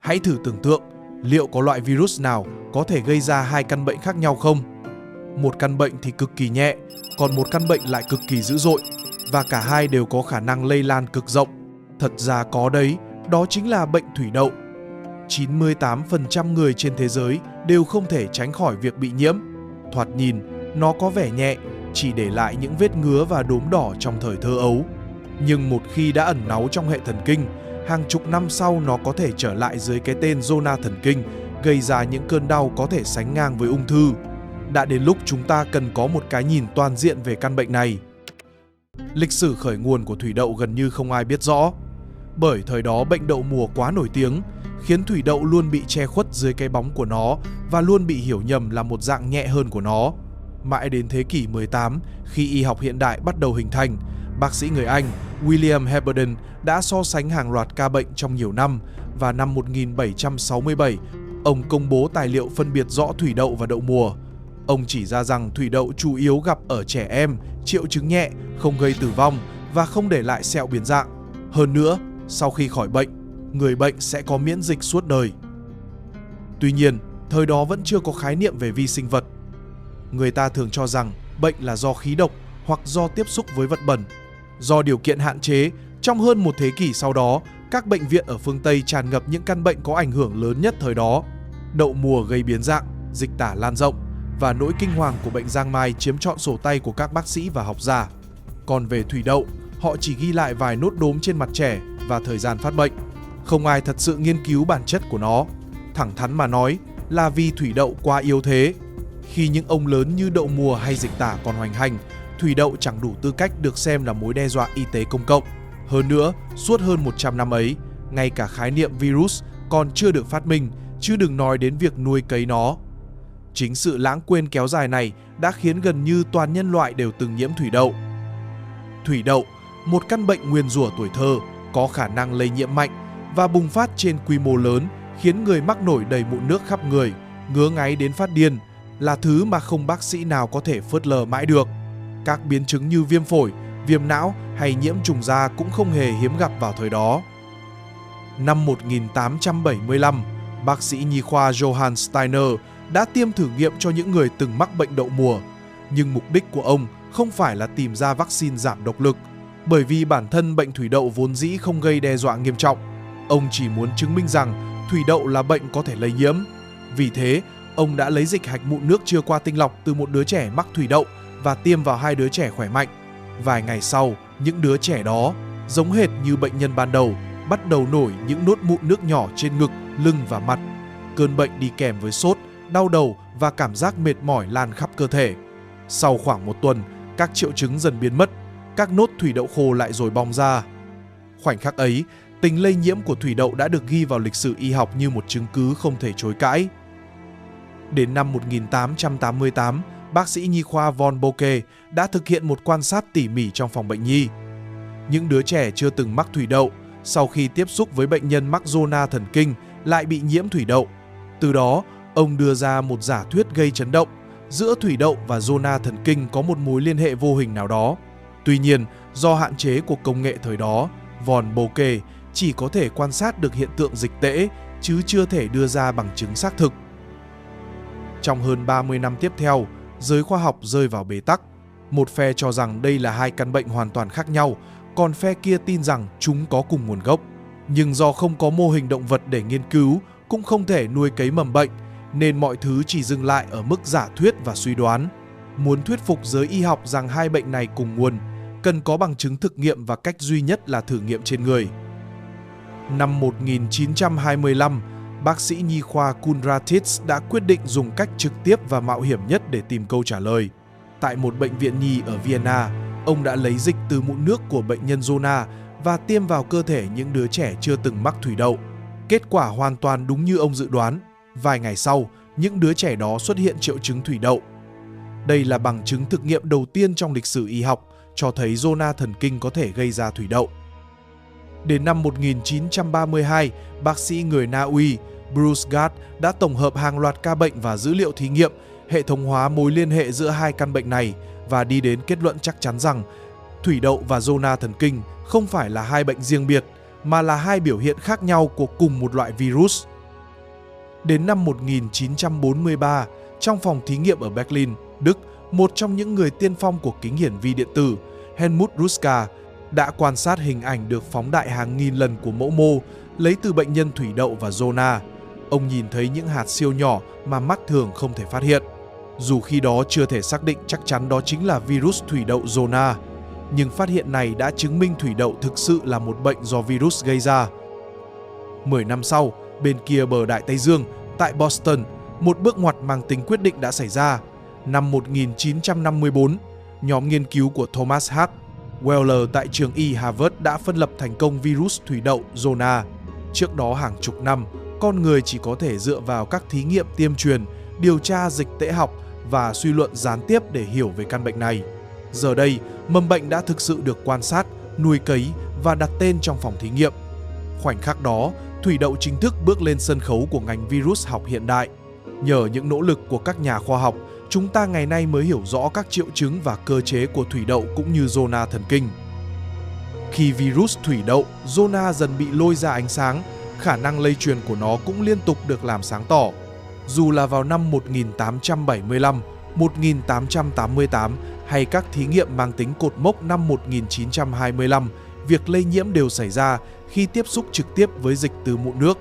Hãy thử tưởng tượng, liệu có loại virus nào có thể gây ra hai căn bệnh khác nhau không? Một căn bệnh thì cực kỳ nhẹ, còn một căn bệnh lại cực kỳ dữ dội, và cả hai đều có khả năng lây lan cực rộng. Thật ra có đấy, đó chính là bệnh thủy đậu. 98% người trên thế giới đều không thể tránh khỏi việc bị nhiễm. Thoạt nhìn, nó có vẻ nhẹ, chỉ để lại những vết ngứa và đốm đỏ trong thời thơ ấu. Nhưng một khi đã ẩn náu trong hệ thần kinh, hàng chục năm sau nó có thể trở lại dưới cái tên zona thần kinh, gây ra những cơn đau có thể sánh ngang với ung thư. Đã đến lúc chúng ta cần có một cái nhìn toàn diện về căn bệnh này. Lịch sử khởi nguồn của thủy đậu gần như không ai biết rõ. Bởi thời đó bệnh đậu mùa quá nổi tiếng, khiến thủy đậu luôn bị che khuất dưới cái bóng của nó và luôn bị hiểu nhầm là một dạng nhẹ hơn của nó. Mãi đến thế kỷ 18, khi y học hiện đại bắt đầu hình thành, bác sĩ người Anh William Heberden đã so sánh hàng loạt ca bệnh trong nhiều năm, và năm 1767, ông công bố tài liệu phân biệt rõ thủy đậu và đậu mùa. Ông chỉ ra rằng thủy đậu chủ yếu gặp ở trẻ em, triệu chứng nhẹ, không gây tử vong và không để lại sẹo biến dạng. Hơn nữa, sau khi khỏi bệnh, người bệnh sẽ có miễn dịch suốt đời. Tuy nhiên, thời đó vẫn chưa có khái niệm về vi sinh vật. Người ta thường cho rằng bệnh là do khí độc hoặc do tiếp xúc với vật bẩn. Do điều kiện hạn chế, trong hơn một thế kỷ sau đó, các bệnh viện ở phương Tây tràn ngập những căn bệnh có ảnh hưởng lớn nhất thời đó. Đậu mùa gây biến dạng, dịch tả lan rộng, và nỗi kinh hoàng của bệnh giang mai chiếm trọn sổ tay của các bác sĩ và học giả. Còn về thủy đậu, họ chỉ ghi lại vài nốt đốm trên mặt trẻ và thời gian phát bệnh. Không ai thật sự nghiên cứu bản chất của nó. Thẳng thắn mà nói là vì thủy đậu quá yếu thế. Khi những ông lớn như đậu mùa hay dịch tả còn hoành hành, thủy đậu chẳng đủ tư cách được xem là mối đe dọa y tế công cộng. Hơn nữa, suốt hơn 100 năm ấy, ngay cả khái niệm virus còn chưa được phát minh, chứ đừng nói đến việc nuôi cấy nó. Chính sự lãng quên kéo dài này đã khiến gần như toàn nhân loại đều từng nhiễm thủy đậu. Thủy đậu, một căn bệnh nguyền rủa tuổi thơ, có khả năng lây nhiễm mạnh và bùng phát trên quy mô lớn, khiến người mắc nổi đầy mụn nước khắp người, ngứa ngáy đến phát điên, là thứ mà không bác sĩ nào có thể phớt lờ mãi được. Các biến chứng như viêm phổi, viêm não hay nhiễm trùng da cũng không hề hiếm gặp vào thời đó. Năm 1875, bác sĩ nhi khoa Johann Steiner đã tiêm thử nghiệm cho những người từng mắc bệnh đậu mùa, nhưng mục đích của ông không phải là tìm ra vaccine giảm độc lực, bởi vì bản thân bệnh thủy đậu vốn dĩ không gây đe dọa nghiêm trọng. Ông chỉ muốn chứng minh rằng thủy đậu là bệnh có thể lây nhiễm. Vì thế, ông đã lấy dịch hạch mụn nước chưa qua tinh lọc từ một đứa trẻ mắc thủy đậu và tiêm vào hai đứa trẻ khỏe mạnh. Vài ngày sau, những đứa trẻ đó, giống hệt như bệnh nhân ban đầu, bắt đầu nổi những nốt mụn nước nhỏ trên ngực, lưng và mặt. Cơn bệnh đi kèm với sốt, đau đầu và cảm giác mệt mỏi lan khắp cơ thể. Sau khoảng một tuần, các triệu chứng dần biến mất, các nốt thủy đậu khô lại rồi bong ra. Khoảnh khắc ấy, tính lây nhiễm của thủy đậu đã được ghi vào lịch sử y học như một chứng cứ không thể chối cãi. Đến năm 1888, bác sĩ nhi khoa von Bocke đã thực hiện một quan sát tỉ mỉ trong phòng bệnh nhi. Những đứa trẻ chưa từng mắc thủy đậu, sau khi tiếp xúc với bệnh nhân mắc zona thần kinh lại bị nhiễm thủy đậu. Từ đó, ông đưa ra một giả thuyết gây chấn động, giữa thủy đậu và zona thần kinh có một mối liên hệ vô hình nào đó. Tuy nhiên, do hạn chế của công nghệ thời đó, von Bocke chỉ có thể quan sát được hiện tượng dịch tễ, chứ chưa thể đưa ra bằng chứng xác thực. Trong hơn 30 năm tiếp theo, giới khoa học rơi vào bế tắc. Một phe cho rằng đây là hai căn bệnh hoàn toàn khác nhau, còn phe kia tin rằng chúng có cùng nguồn gốc. Nhưng do không có mô hình động vật để nghiên cứu, cũng không thể nuôi cấy mầm bệnh, nên mọi thứ chỉ dừng lại ở mức giả thuyết và suy đoán. Muốn thuyết phục giới y học rằng hai bệnh này cùng nguồn, cần có bằng chứng thực nghiệm và cách duy nhất là thử nghiệm trên người. Năm 1925, bác sĩ nhi khoa Kundratitz đã quyết định dùng cách trực tiếp và mạo hiểm nhất để tìm câu trả lời. Tại một bệnh viện nhi ở Vienna, ông đã lấy dịch từ mụn nước của bệnh nhân zona và tiêm vào cơ thể những đứa trẻ chưa từng mắc thủy đậu. Kết quả hoàn toàn đúng như ông dự đoán. Vài ngày sau, những đứa trẻ đó xuất hiện triệu chứng thủy đậu. Đây là bằng chứng thực nghiệm đầu tiên trong lịch sử y học cho thấy zona thần kinh có thể gây ra thủy đậu. Đến năm 1932, bác sĩ người Na Uy Bruce Gart đã tổng hợp hàng loạt ca bệnh và dữ liệu thí nghiệm, hệ thống hóa mối liên hệ giữa hai căn bệnh này và đi đến kết luận chắc chắn rằng thủy đậu và zona thần kinh không phải là hai bệnh riêng biệt, mà là hai biểu hiện khác nhau của cùng một loại virus. Đến năm 1943, trong phòng thí nghiệm ở Berlin, Đức, một trong những người tiên phong của kính hiển vi điện tử, Helmut Ruska, đã quan sát hình ảnh được phóng đại hàng nghìn lần của mẫu mô lấy từ bệnh nhân thủy đậu và zona. Ông nhìn thấy những hạt siêu nhỏ mà mắt thường không thể phát hiện. Dù khi đó chưa thể xác định chắc chắn đó chính là virus thủy đậu zona, nhưng phát hiện này đã chứng minh thủy đậu thực sự là một bệnh do virus gây ra. 10 năm sau, bên kia bờ Đại Tây Dương, tại Boston, một bước ngoặt mang tính quyết định đã xảy ra. Năm 1954, nhóm nghiên cứu của Thomas H. Weller tại trường y Harvard đã phân lập thành công virus thủy đậu zona. Trước đó hàng chục năm, con người chỉ có thể dựa vào các thí nghiệm tiêm truyền, điều tra dịch tễ học và suy luận gián tiếp để hiểu về căn bệnh này. Giờ đây, mầm bệnh đã thực sự được quan sát, nuôi cấy và đặt tên trong phòng thí nghiệm. Khoảnh khắc đó, thủy đậu chính thức bước lên sân khấu của ngành virus học hiện đại. Nhờ những nỗ lực của các nhà khoa học, chúng ta ngày nay mới hiểu rõ các triệu chứng và cơ chế của thủy đậu cũng như zona thần kinh. Khi virus thủy đậu, zona dần bị lôi ra ánh sáng, khả năng lây truyền của nó cũng liên tục được làm sáng tỏ. Dù là vào năm 1875, 1888 hay các thí nghiệm mang tính cột mốc năm 1925, việc lây nhiễm đều xảy ra khi tiếp xúc trực tiếp với dịch từ mụn nước.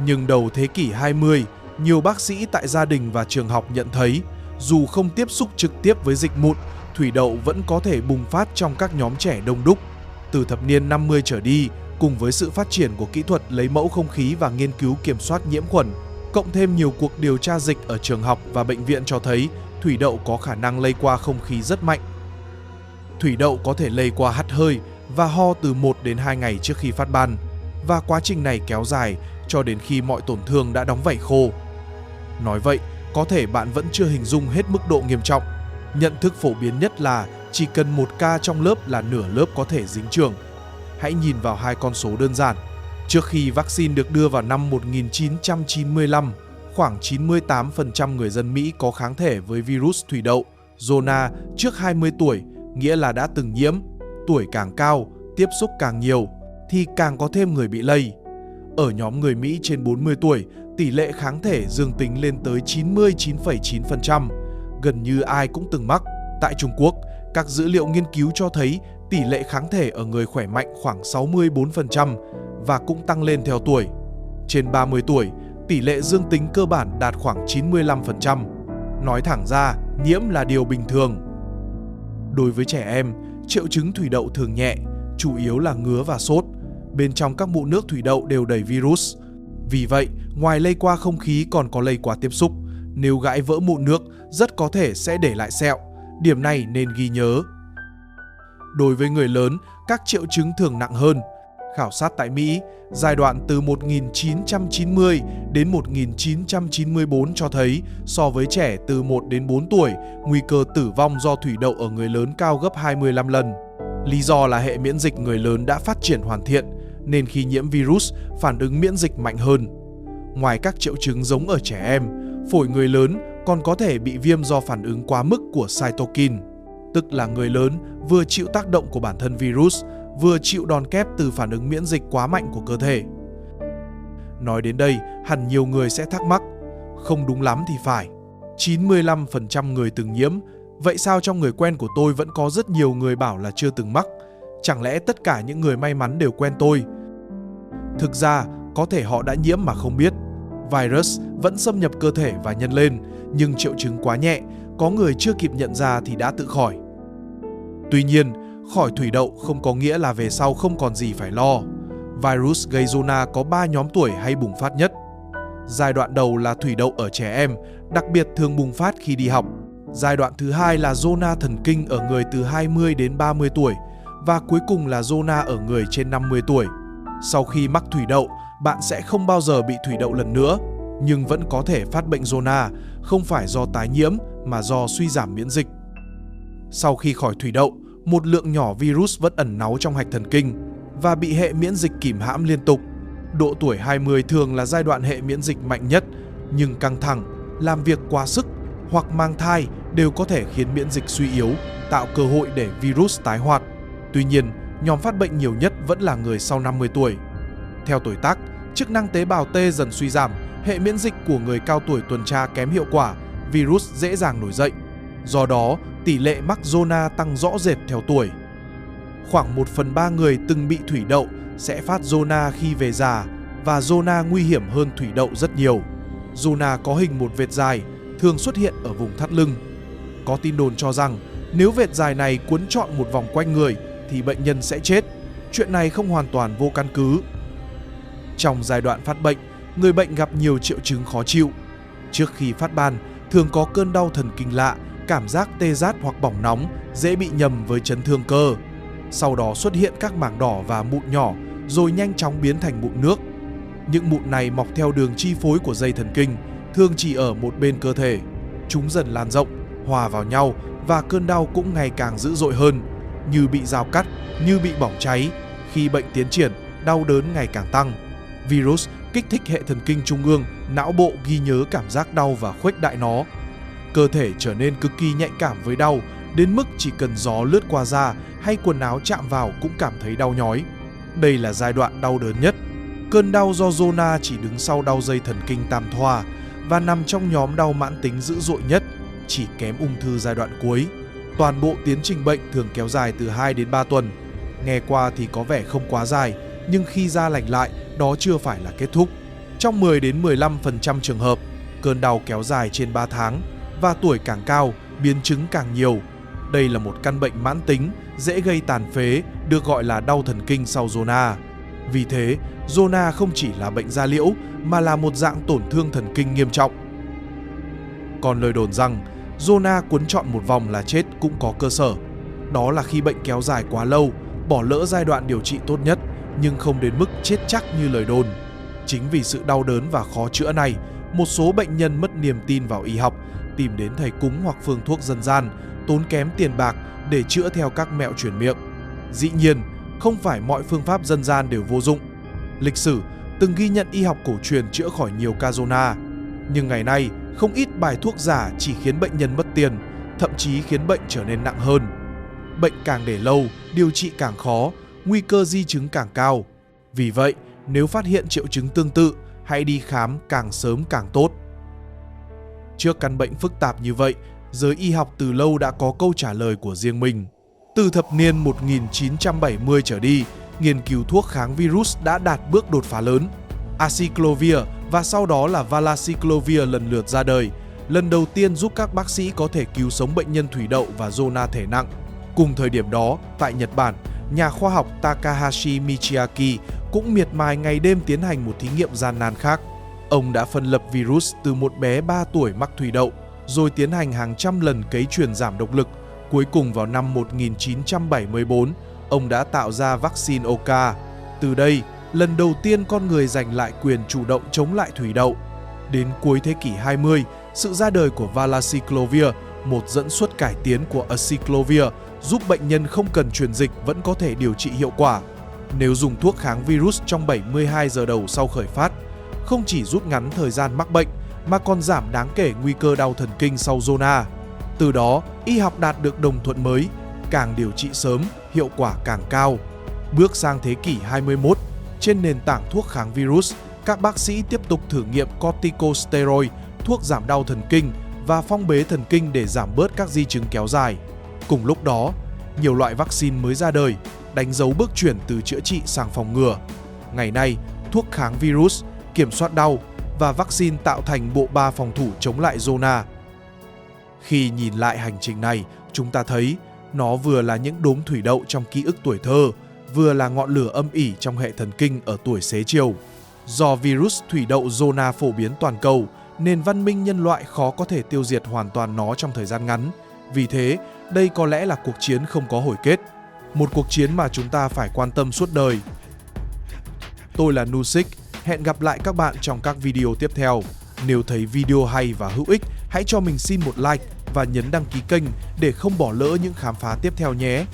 Nhưng đầu thế kỷ 20, nhiều bác sĩ tại gia đình và trường học nhận thấy, dù không tiếp xúc trực tiếp với dịch mụn, thủy đậu vẫn có thể bùng phát trong các nhóm trẻ đông đúc. Từ thập niên 50 trở đi, cùng với sự phát triển của kỹ thuật lấy mẫu không khí và nghiên cứu kiểm soát nhiễm khuẩn, cộng thêm nhiều cuộc điều tra dịch ở trường học và bệnh viện cho thấy thủy đậu có khả năng lây qua không khí rất mạnh. Thủy đậu có thể lây qua hắt hơi và ho từ 1 đến 2 ngày trước khi phát ban, và quá trình này kéo dài cho đến khi mọi tổn thương đã đóng vảy khô. Nói vậy, có thể bạn vẫn chưa hình dung hết mức độ nghiêm trọng. Nhận thức phổ biến nhất là chỉ cần một ca trong lớp là nửa lớp có thể dính chưởng. Hãy nhìn vào hai con số đơn giản. Trước khi vaccine được đưa vào năm 1995, khoảng 98% người dân Mỹ có kháng thể với virus thủy đậu, zona trước 20 tuổi, nghĩa là đã từng nhiễm. Tuổi càng cao, tiếp xúc càng nhiều, thì càng có thêm người bị lây. Ở nhóm người Mỹ trên 40 tuổi, tỷ lệ kháng thể dương tính lên tới 99,9%, gần như ai cũng từng mắc. Tại Trung Quốc, các dữ liệu nghiên cứu cho thấy tỷ lệ kháng thể ở người khỏe mạnh khoảng 64% và cũng tăng lên theo tuổi. Trên 30 tuổi, tỷ lệ dương tính cơ bản đạt khoảng 95%. Nói thẳng ra, nhiễm là điều bình thường. Đối với trẻ em, triệu chứng thủy đậu thường nhẹ, chủ yếu là ngứa và sốt. Bên trong các mụn nước thủy đậu đều đầy virus. Vì vậy, ngoài lây qua không khí còn có lây qua tiếp xúc. Nếu gãi vỡ mụn nước, rất có thể sẽ để lại sẹo. Điểm này nên ghi nhớ. Đối với người lớn, các triệu chứng thường nặng hơn. Khảo sát tại Mỹ, giai đoạn từ 1990 đến 1994 cho thấy so với trẻ từ 1 đến 4 tuổi, nguy cơ tử vong do thủy đậu ở người lớn cao gấp 25 lần. Lý do là hệ miễn dịch người lớn đã phát triển hoàn thiện, nên khi nhiễm virus, phản ứng miễn dịch mạnh hơn. Ngoài các triệu chứng giống ở trẻ em, phổi người lớn còn có thể bị viêm do phản ứng quá mức của cytokine, tức là người lớn vừa chịu tác động của bản thân virus, vừa chịu đòn kép từ phản ứng miễn dịch quá mạnh của cơ thể. Nói đến đây, hẳn nhiều người sẽ thắc mắc, không đúng lắm thì phải. 95% người từng nhiễm, vậy sao trong người quen của tôi vẫn có rất nhiều người bảo là chưa từng mắc? Chẳng lẽ tất cả những người may mắn đều quen tôi? Thực ra, có thể họ đã nhiễm mà không biết. Virus vẫn xâm nhập cơ thể và nhân lên, nhưng triệu chứng quá nhẹ, có người chưa kịp nhận ra thì đã tự khỏi. Tuy nhiên, khỏi thủy đậu không có nghĩa là về sau không còn gì phải lo. Virus gây zona có 3 nhóm tuổi hay bùng phát nhất. Giai đoạn đầu là thủy đậu ở trẻ em, đặc biệt thường bùng phát khi đi học. Giai đoạn thứ hai là zona thần kinh ở người từ 20 đến 30 tuổi và cuối cùng là zona ở người trên 50 tuổi. Sau khi mắc thủy đậu, bạn sẽ không bao giờ bị thủy đậu lần nữa, nhưng vẫn có thể phát bệnh zona, không phải do tái nhiễm mà do suy giảm miễn dịch. Sau khi khỏi thủy đậu, một lượng nhỏ virus vẫn ẩn náu trong hạch thần kinh và bị hệ miễn dịch kìm hãm liên tục. Độ tuổi 20 thường là giai đoạn hệ miễn dịch mạnh nhất, nhưng căng thẳng, làm việc quá sức hoặc mang thai đều có thể khiến miễn dịch suy yếu, tạo cơ hội để virus tái hoạt. Tuy nhiên, nhóm phát bệnh nhiều nhất vẫn là người sau 50 tuổi. Theo tuổi tác, chức năng tế bào T dần suy giảm hệ miễn dịch của người cao tuổi tuần tra kém hiệu quả, virus dễ dàng nổi dậy. Do đó, tỷ lệ mắc zona tăng rõ rệt theo tuổi. Khoảng 1/3 người từng bị thủy đậu sẽ phát zona khi về già, và zona nguy hiểm hơn thủy đậu rất nhiều. Zona có hình một vệt dài, thường xuất hiện ở vùng thắt lưng. Có tin đồn cho rằng nếu vệt dài này cuốn trọn một vòng quanh người thì bệnh nhân sẽ chết. Chuyện này không hoàn toàn vô căn cứ. Trong giai đoạn phát bệnh, người bệnh gặp nhiều triệu chứng khó chịu. Trước khi phát ban, thường có cơn đau thần kinh lạ, cảm giác tê rát hoặc bỏng nóng, dễ bị nhầm với chấn thương cơ. Sau đó xuất hiện các mảng đỏ và mụn nhỏ, rồi nhanh chóng biến thành mụn nước. Những mụn này mọc theo đường chi phối của dây thần kinh, thường chỉ ở một bên cơ thể. Chúng dần lan rộng, hòa vào nhau và cơn đau cũng ngày càng dữ dội hơn, như bị dao cắt, như bị bỏng cháy. Khi bệnh tiến triển, đau đớn ngày càng tăng. Virus kích thích hệ thần kinh trung ương, não bộ ghi nhớ cảm giác đau và khuếch đại nó. Cơ thể trở nên cực kỳ nhạy cảm với đau, đến mức chỉ cần gió lướt qua da hay quần áo chạm vào cũng cảm thấy đau nhói. Đây là giai đoạn đau đớn nhất. Cơn đau do zona chỉ đứng sau đau dây thần kinh tam thoa và nằm trong nhóm đau mãn tính dữ dội nhất, chỉ kém ung thư giai đoạn cuối. Toàn bộ tiến trình bệnh thường kéo dài từ 2 đến 3 tuần. Nghe qua thì có vẻ không quá dài, nhưng khi da lành lại, đó chưa phải là kết thúc. Trong 10 đến 15% trường hợp, cơn đau kéo dài trên 3 tháng và tuổi càng cao, biến chứng càng nhiều. Đây là một căn bệnh mãn tính, dễ gây tàn phế, được gọi là đau thần kinh sau zona. Vì thế, zona không chỉ là bệnh da liễu mà là một dạng tổn thương thần kinh nghiêm trọng. Còn lời đồn rằng zona cuốn trọn một vòng là chết cũng có cơ sở. Đó là khi bệnh kéo dài quá lâu, bỏ lỡ giai đoạn điều trị tốt nhất, nhưng không đến mức chết chắc như lời đồn. Chính vì sự đau đớn và khó chữa này, một số bệnh nhân mất niềm tin vào y học, tìm đến thầy cúng hoặc phương thuốc dân gian, tốn kém tiền bạc để chữa theo các mẹo truyền miệng. Dĩ nhiên, không phải mọi phương pháp dân gian đều vô dụng. Lịch sử từng ghi nhận y học cổ truyền chữa khỏi nhiều ca zona, nhưng ngày nay không ít bài thuốc giả chỉ khiến bệnh nhân mất tiền, thậm chí khiến bệnh trở nên nặng hơn. Bệnh càng để lâu, điều trị càng khó, nguy cơ di chứng càng cao. Vì vậy, nếu phát hiện triệu chứng tương tự, hãy đi khám càng sớm càng tốt. Trước căn bệnh phức tạp như vậy, giới y học từ lâu đã có câu trả lời của riêng mình. Từ thập niên 1970 trở đi, nghiên cứu thuốc kháng virus đã đạt bước đột phá lớn. Acyclovir và sau đó là Valacyclovir lần lượt ra đời, lần đầu tiên giúp các bác sĩ có thể cứu sống bệnh nhân thủy đậu và zona thể nặng. Cùng thời điểm đó, tại Nhật Bản, nhà khoa học Takahashi Michiaki cũng miệt mài ngày đêm tiến hành một thí nghiệm gian nan khác. Ông đã phân lập virus từ một bé 3 tuổi mắc thủy đậu, rồi tiến hành hàng trăm lần cấy truyền giảm độc lực. Cuối cùng vào năm 1974, ông đã tạo ra vaccine Oka. Từ đây, lần đầu tiên con người giành lại quyền chủ động chống lại thủy đậu. Đến cuối thế kỷ 20, sự ra đời của Valacyclovir, một dẫn xuất cải tiến của Acyclovir, giúp bệnh nhân không cần truyền dịch vẫn có thể điều trị hiệu quả. Nếu dùng thuốc kháng virus trong 72 giờ đầu sau khởi phát, không chỉ rút ngắn thời gian mắc bệnh mà còn giảm đáng kể nguy cơ đau thần kinh sau zona. Từ đó, y học đạt được đồng thuận mới, càng điều trị sớm, hiệu quả càng cao. Bước sang thế kỷ 21, trên nền tảng thuốc kháng virus, các bác sĩ tiếp tục thử nghiệm corticosteroid, thuốc giảm đau thần kinh và phong bế thần kinh để giảm bớt các di chứng kéo dài. Cùng lúc đó, nhiều loại vaccine mới ra đời, đánh dấu bước chuyển từ chữa trị sang phòng ngừa. Ngày nay, thuốc kháng virus, kiểm soát đau và vaccine tạo thành bộ ba phòng thủ chống lại zona. Khi nhìn lại hành trình này, chúng ta thấy nó vừa là những đốm thủy đậu trong ký ức tuổi thơ, vừa là ngọn lửa âm ỉ trong hệ thần kinh ở tuổi xế chiều. Do virus thủy đậu zona phổ biến toàn cầu, nền văn minh nhân loại khó có thể tiêu diệt hoàn toàn nó trong thời gian ngắn. Vì thế, đây có lẽ là cuộc chiến không có hồi kết. Một cuộc chiến mà chúng ta phải quan tâm suốt đời. Tôi là Nusik, hẹn gặp lại các bạn trong các video tiếp theo. Nếu thấy video hay và hữu ích, hãy cho mình xin một like và nhấn đăng ký kênh để không bỏ lỡ những khám phá tiếp theo nhé.